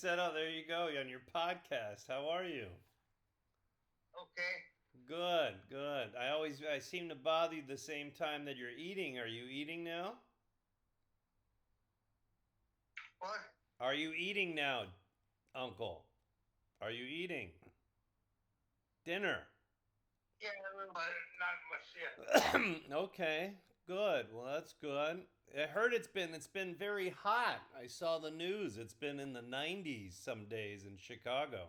set up. There you go on your podcast. How are you? Okay. Good, good. I seem to bother you the same time that you're eating. Are you eating now? What? Are you eating now, Uncle? Are you eating dinner? Yeah, but not much yet. Okay, good. Well, that's good. I heard it's been very hot. I saw the news. It's been in the 90s some days in Chicago.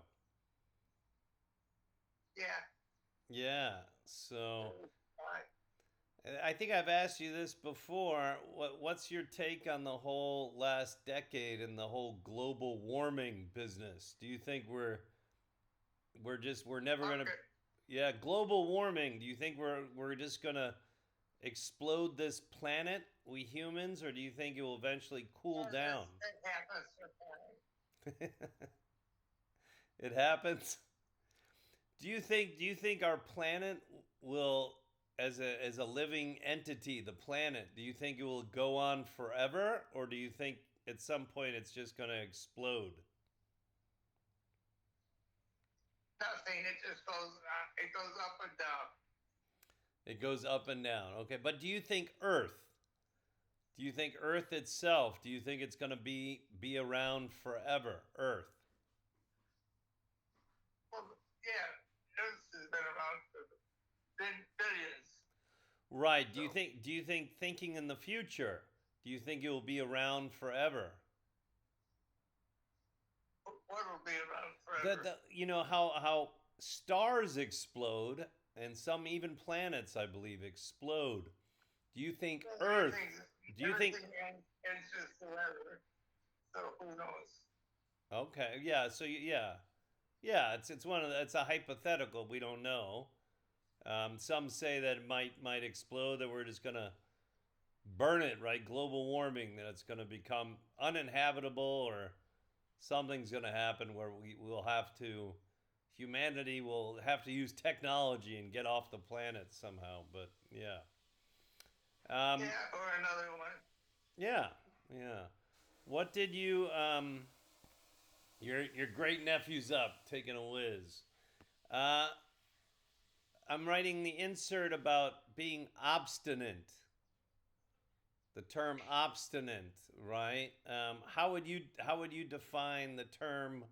Yeah. Yeah. So Fine. I think I've asked you this before. What's your take on the whole last decade and the whole global warming business? Do you think we're never gonna, Okay. yeah, global warming? Do you think we're just gonna explode this planet, we humans, or do you think it will eventually cool Yes, down? it happens sometimes. It happens. Do you think our planet will, as a living entity, the planet, do you think it will go on forever, or do you think at some point it's just going to explode? Nothing. It just goes. It goes up and down. It goes up and down. Okay, but do you think Earth? Do you think Earth itself? Do you think it's going to be around forever? Earth. Well, yeah. Earth has been around for billions. Right. Do you So think do you think thinking in the future? Do you think it will be around forever? what will be around The, forever? the you know how stars explode and some even planets, I believe, explode. Do you think Well, Earth? Do you think everything ends just forever. So who knows? Okay, yeah, yeah. Yeah, it's one of it's a hypothetical, we don't know. Some say that it might explode, that we're just going to burn it, right? Global warming, that it's going to become uninhabitable, or something's going to happen where we'll have to, humanity will have to use technology and get off the planet somehow. But yeah. Um, Yeah, or another one. yeah, yeah. What did you, your great nephew's up taking a whiz. Uh, I'm writing the insert about being obstinate. The term obstinate, right? How would you define the term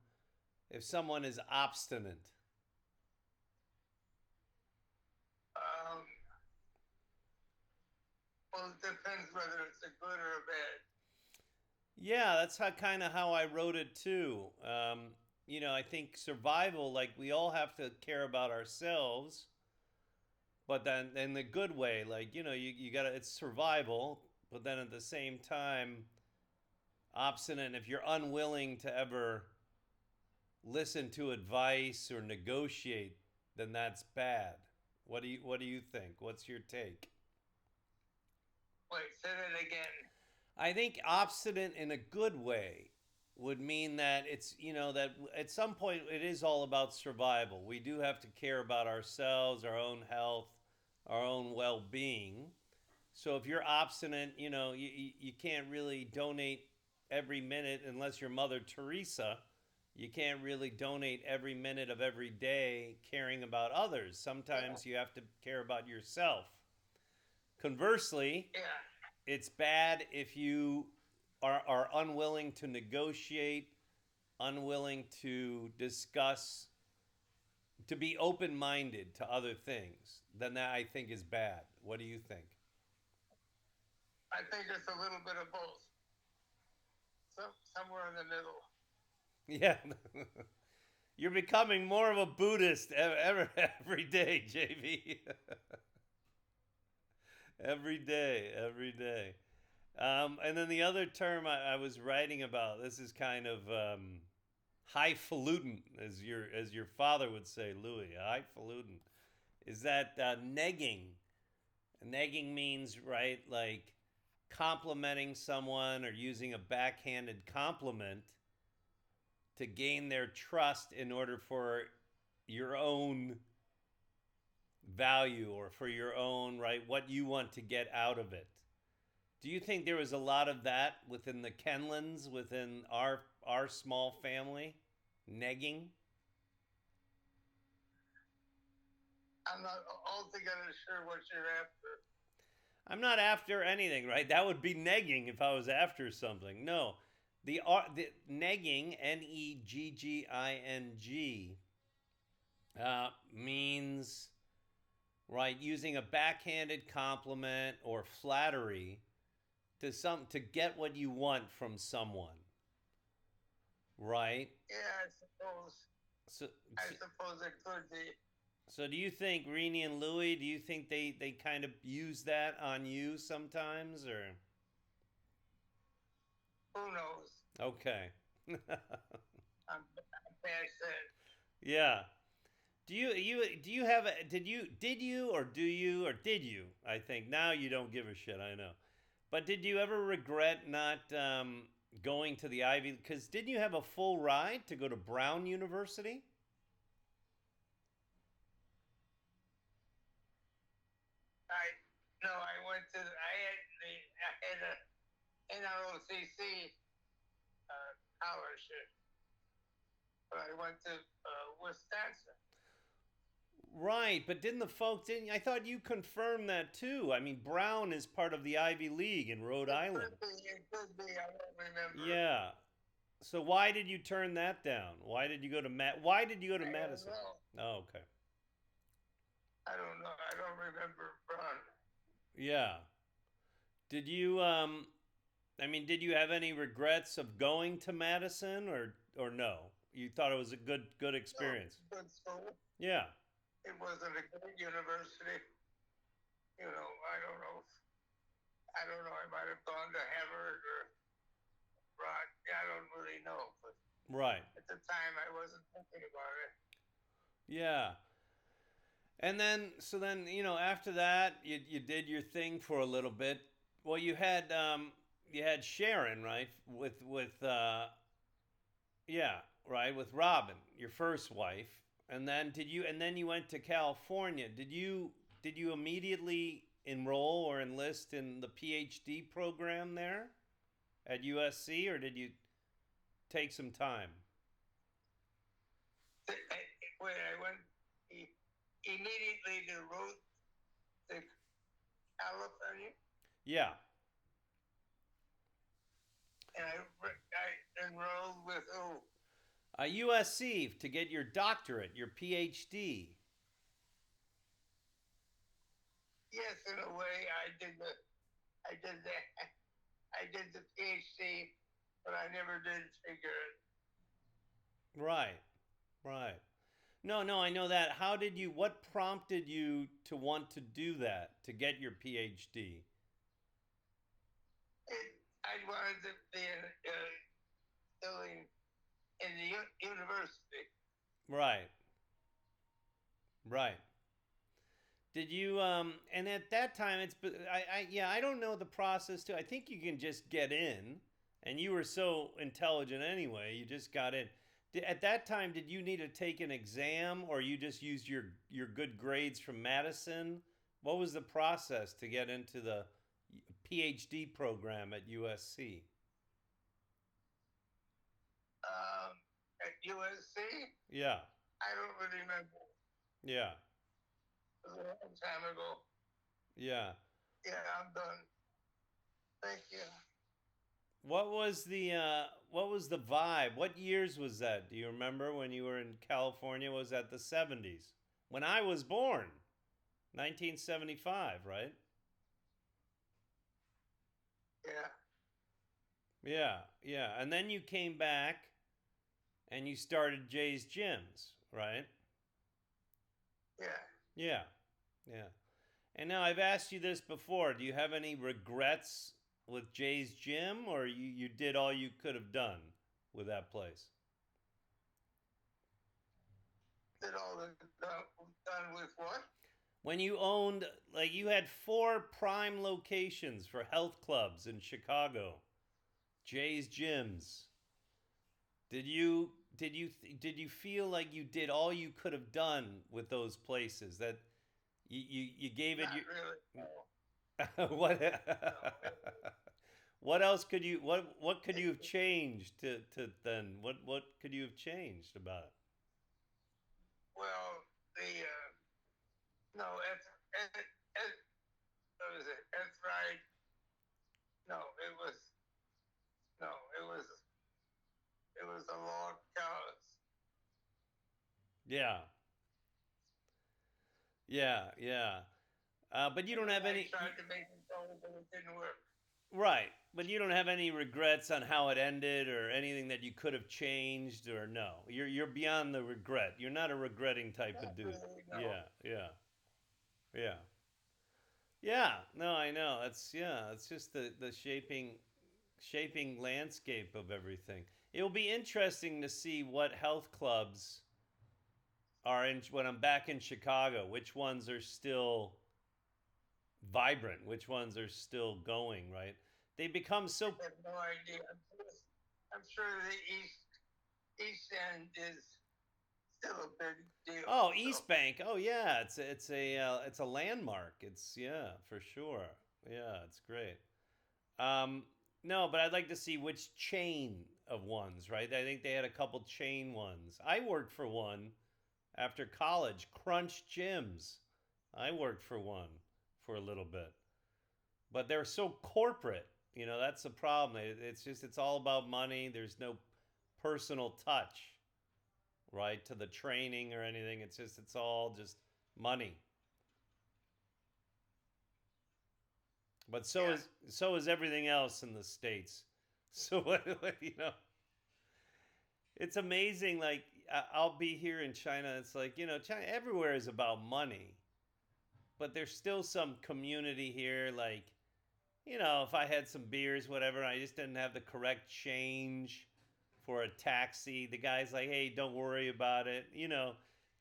if someone is obstinate? Um, well, it depends whether it's a good or a bad. Yeah, that's how I wrote it too. I think survival, like we all have to care about ourselves, but then in the good way, like you gotta, it's survival, but then at the same time, obstinate. If you're unwilling to ever listen to advice or negotiate, then that's bad. What do you think? What's your take? Wait, say that again. I think obstinate in a good way would mean that that at some point it is all about survival. We do have to care about ourselves, our own health, our own well-being. So if you're obstinate, you can't really donate every minute unless you're Mother Teresa. You can't really donate every minute of every day caring about others. Yeah, Sometimes you have to care about yourself. Conversely, yeah. it's bad if you are unwilling to negotiate, unwilling to discuss, to be open minded to other things. Then that, I think, is bad. What do you think? I think it's a little bit of both. Somewhere in the middle. Yeah. You're becoming more of a Buddhist every day, JV. Every day, every day. And then the other term I was writing about, this is kind of highfalutin, as your father would say, Louis. Highfalutin is that negging. Negging means, right, like complimenting someone or using a backhanded compliment to gain their trust in order for your own value, or for your own, right, what you want to get out of it. Do you think there was a lot of that within the Kienlens, within our our small family, negging. I'm not altogether sure what you're after. I'm not after anything, right? That would be negging if I was after something. No, the negging, negging, means right using a backhanded compliment or flattery to get what you want from someone, right? Yeah, I suppose. So, I suppose it could be. so do you think Rini and Louie? Do you think they kind of use that on you sometimes, or Who knows? okay? I'm past that. Yeah. Do you have a did you I think now you don't give a shit, I know, but did you ever regret not going to the Ivy, because didn't you have a full ride to go to Brown University? I no, I went to. I had a NROCC scholarship, but I went to Wisconsin. Right, but didn't I thought you confirmed that too. I mean, Brown is part of the Ivy League in Rhode It Island. could be. It could be. I don't remember. Yeah. So why did you turn that down? Why did you go to I don't Madison? know. Oh, okay. I don't know. I don't remember Brown. Yeah. Did you I mean, did you have any regrets of going to Madison, or no? You thought it was a good No, experience. good school. Yeah. It wasn't a great university. I don't know. I don't know. I might have gone to Harvard or Broad. I don't really know. But Right. at the time, I wasn't thinking about it. Yeah. And then after that you did your thing for a little bit. Well, you had Sharon, right? With yeah, right, with Robin, your first wife. And then you went to California. Did you immediately enroll or enlist in the PhD program there at USC, or did you take some time? When I went immediately to Road to California, Yeah. and I enrolled with who? USC to get your doctorate, your PhD. Yes, in a way, I did the, I did the PhD, but I never did figure it. Right. Right. No, no, I know that. What prompted you to want to do that, to get your PhD? I wanted to be still in the university. Right. Right. Did you and at that time I don't know the process too. I think you can just get in, and you were so intelligent anyway, you just got in. At that time, did you need to take an exam, or you just used your good grades from Madison? What was the process to get into the PhD program at USC? At USC, Yeah. I don't really remember. Yeah. It was a long time ago. Yeah. Yeah, I'm done. Thank you. What was the vibe? What years was that? Do you remember when you were in California? Was that the 70s? When I was born, 1975, right? Yeah, Yeah, yeah. And then you came back and you started Jay's Gyms, right? yeah. Yeah. Yeah. And now I've asked you this before. Do you have any regrets with Jay's Gym, or you did all you could have done with that place? Did all the done with what? When you owned, like, you had four prime locations for health clubs in Chicago, Jay's Gyms. Did you feel like you did all you could have done with those places? That you gave it Not you really. No. what No. What else could you what could you have changed to then? What could you have changed about it? Well, the no, it, what was it? It's right. No, it was no, it was a log house. Yeah. Yeah, yeah. But you don't have I any tried to make it go, but it didn't work. right. But you don't have any regrets on how it ended or anything that you could have changed or no. You're beyond the regret. You're not a regretting type Not of dude. really, no. Yeah, yeah. Yeah. Yeah, no, I know. That's yeah, it's just the shaping landscape of everything. It will be interesting to see what health clubs are in when I'm back in Chicago. Which ones are still vibrant? Which ones are still going? Right? They become so. I have no idea. I'm sure the East End is still a big deal. Oh, So East Bank. Oh yeah, it's a landmark. It's yeah for sure. Yeah, it's great. Um, no, but I'd like to see which chain of ones, right? I think they had a couple chain ones. I worked for one after college, Crunch Gyms. I worked for one for a little bit. But they're so corporate. That's the problem. It's all about money. There's no personal touch, right, to the training or anything. It's all just money. But so yeah, is so is everything else in the states. So it's amazing. Like I'll be here in China. It's like China everywhere is about money, but there's still some community here. Like if I had some beers, whatever, and I just didn't have the correct change for a taxi, the guy's like, "Hey, don't worry about it."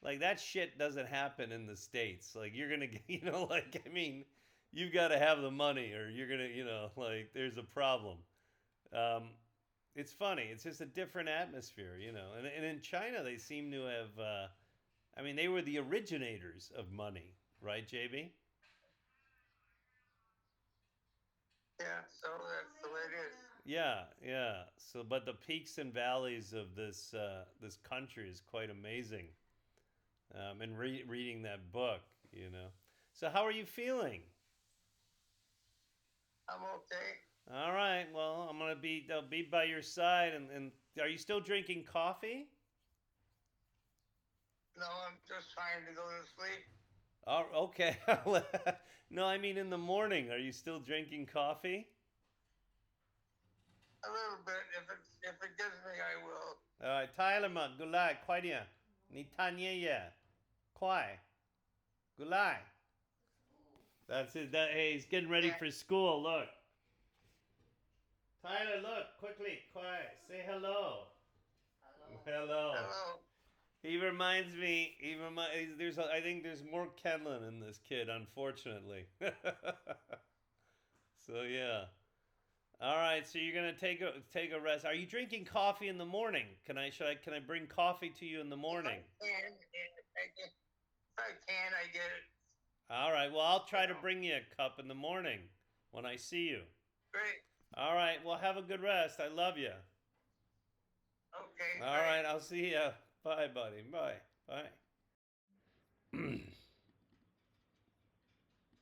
Like that shit doesn't happen in the states. Like you're gonna, like I mean, you've got to have the money, or you're gonna, like there's a problem. Um, it's funny. It's just a different atmosphere, And in China, they seem to have. I mean, they were the originators of money, right, JB? yeah. So that's the way it is. Yeah, yeah. So, but the peaks and valleys of this country is quite amazing. And reading that book. So, how are you feeling? I'm okay. All right. Well, I'll be by your side. And are you still drinking coffee? No, I'm just trying to go to sleep. Oh, okay. No, I mean in the morning. Are you still drinking coffee? A little bit. If it gives me, I will. 太了嘛，good luck，快点，你谈爷爷，快，good luck。That's it. Hey, he's getting ready Yeah. for school. Look, Tyler, look quickly, quiet. Say hello. Hello. Hello. He reminds me. There's. I think there's more Kienlen in this kid, unfortunately. So yeah. All right. So you're gonna take a rest. Are you drinking coffee in the morning? Can I bring coffee to you in the morning? If I can, I get it. All right. Well, I'll try You to know. bring you a cup in the morning when I see you. Great. All right. Well, have a good rest. I love you. Okay. All Great. right. I'll see you. Bye, buddy. Bye. Bye.